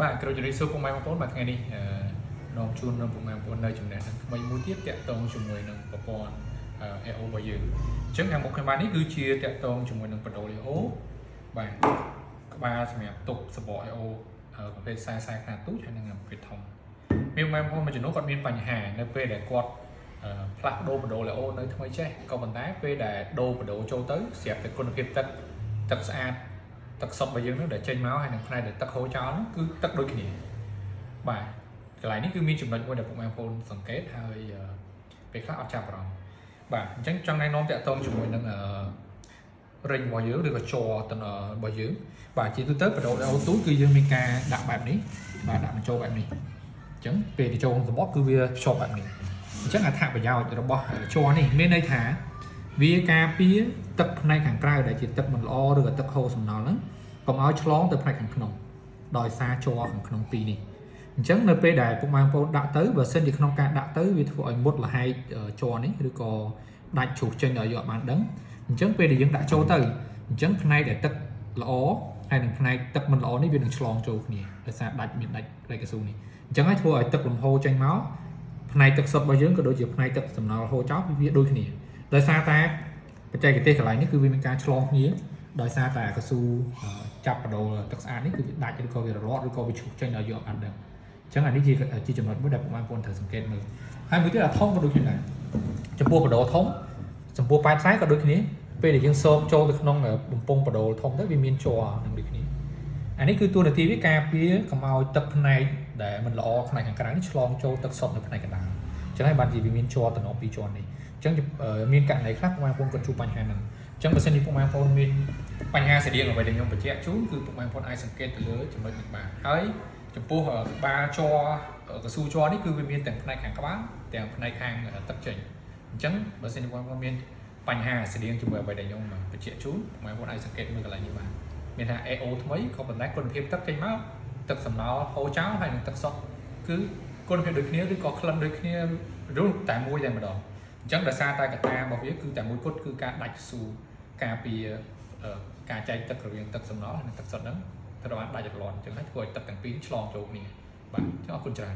bạn kêu cho đi số công mai 4បាទថ្ងៃនេះនាំជូននៅពុកម៉ែបងប្អូននៅចំណេះនឹងថ្មីមួយទៀតតាក់ទងជាមួយនឹងប្រព័ន្ធ AO របស់យើងអញ្ចឹងខាងមុខខ្ញុំបាទនេះគឺជាតាក់ទងជាមួយនឹងបដូរ AO បាទក្បាលសម្រាប់ទុកសបក AO ប្រភេទខ្សែខ្នាតទូចហើយនិងប្រភេទធំមានបងប្អូនមួយចំនួនគាត់មានបញ្ហានៅពេលដែលគាត់ផ្លាស់ប្ដូរបដូរ AO នៅថ្មីចេះក៏ប៉ុន្តែពេលដែលដូរបដូរចូលទៅស្រាប់តែគុណភាពទឹកស្អាតទឹកសុទ្ធរបស់យើងនោះដែលចេញមកហើយនឹងផ្នែកដែលទឹកហូរចោលនោះគឺទឹកដូចគ្នាបាទកន្លែងនេះគឺមានចំណុចមួយដែលពុកម៉ែបងប្អូនសង្កេតហើយពេលខ្លះអត់ចាប់អារម្មណ៍បាទអញ្ចឹងចង់ណែនាំតាក់ទងជាមួយនឹងរិញរបស់យើងឬក៏ជ័ររបស់យើងបាទជាទូទៅបដូរ AO ទូចគឺយើងមានការដាក់បែបនេះបាទដាក់បញ្ចូលបែបនេះអញ្ចឹងពេលទៅចូលក្នុងសំបកគឺវាភ្ជាប់បែបនេះអញ្ចឹងអត្ថប្រយោជន៍របស់ជ័រនេះមានន័យថាវាការពារទឹកផ្នែកខាងក្រៅដែលជាទឹកមិនល្អឬក៏ទឹកហូរសំណល់ហ្នឹងកុំឲ្យឆ្លងទៅផ្នែកខាងក្នុងដោយសារជ័រខាងក្នុងពីរនេះអញ្ចឹងនៅពេលដែលពុកម៉ែបងប្អូនដាក់ទៅបើសិនជាក្នុងការដាក់ទៅវាធ្វើឲ្យមុតលហែកជ័រនេះឬក៏ដាច់ជ្រុះចេញឲ្យយកបានដឹងអញ្ចឹងពេលដែលយើងដាក់ចូលទៅអញ្ចឹងផ្នែកដែលទឹកល្អហើយនឹងផ្នែកទឹកមិនល្អនេះវានឹងឆ្លងចូលគ្នាដោយសារមានដាច់កៅស៊ូនេះអញ្ចឹងហើយធ្វើឲ្យទឹកលំហូរចេញមកផ្នែកទឹកសុទ្ធរបស់យើងក៏ដូចជាផ្នែកទឹកសំណល់ហូរចោលវាដូចគ្នាដោយសារតែបច្ចេកទេសកន្លែងនេះគឺវាមានការឆ្លងគ្នាដោយសារតែកៅស៊ូចាប់បដូរទឹកស្អាតនេះគឺវាដាច់ឬក៏វារលាត់ឬក៏វាឈូសចេញឲ្យយកបានដឹងអញ្ចឹងអានេះជាចំណុចមួយដែលបងប្អូនត្រូវសង្កេតមើលហើយមួយទៀតអាធំក៏ដូចគ្នាដែរចំពោះបដូរធំចំពោះប៉ែនខ្សែក៏ដូចគ្នាពេលដែលយើងសោកចូលទៅក្នុងបំពង់បដូរធំទៅវាមានជ័រនឹងដូចគ្នាអានេះគឺតួនាទីវាការពារកុំឲ្យទឹកផ្នែកដែលមិនល្អផ្នែកខាងក្រៅនេះឆ្លងចូលទឹកសុទ្ធនៅផ្នែកកណ្ដាលអញ្ចឹងហើយបានជាវាមានជ័រតំណពីជ័រនេះអញ្ចឹងមានករណីខ្លះពុកម៉ែបងប្អូនគាត់ជួបបញ្ហាហ្នឹងអញ្ចឹងបើសិនជាពុកម៉ែបងប្អូនមានបញ្ហាស្រដៀងអ្វីដែលខ្ញុំបញ្ជាក់ជូនគឺពុកម៉ែបងប្អូនអាចសង្កេតទៅលើចំណុចនេះបានហើយចំពោះក្បាលជ័រកៅស៊ូជ័រនេះគឺវាមានទាំងផ្នែកខាងក្បាលទាំងផ្នែកខាងទឹកចេញអញ្ចឹងបើសិនជាបងប្អូនមានបញ្ហាស្រដៀងជាមួយអ្វីដែលខ្ញុំបញ្ជាក់ជូនពុកម៉ែបងប្អូនអាចសង្កេតមើលកន្លែងនេះបានមានថា AO ថ្មីក៏ប៉ុន្តែគុណភាពទឹកចេញមកទឹកសំណល់ហូរចោលហើយនឹងទឹកសុទ្ធគឺគុណភាពដូចគ្នាឬក៏ក្លិនដូចគ្នាឬតែមួយតែម្ដងអញ្ចឹងដោយសារតែកត្តារបស់វាគឺតែមួយគត់គឺការដាច់ស៊ូការពារការចែកទឹករវាងទឹកសំណល់និងទឹកសុទ្ធហ្នឹងត្រូវបានដាច់រលាត់អញ្ចឹងហើយធ្វើឲ្យទឹកទាំងពីរឆ្លងចូលគ្នាបាទអញ្ចឹងអរគុណច្រើន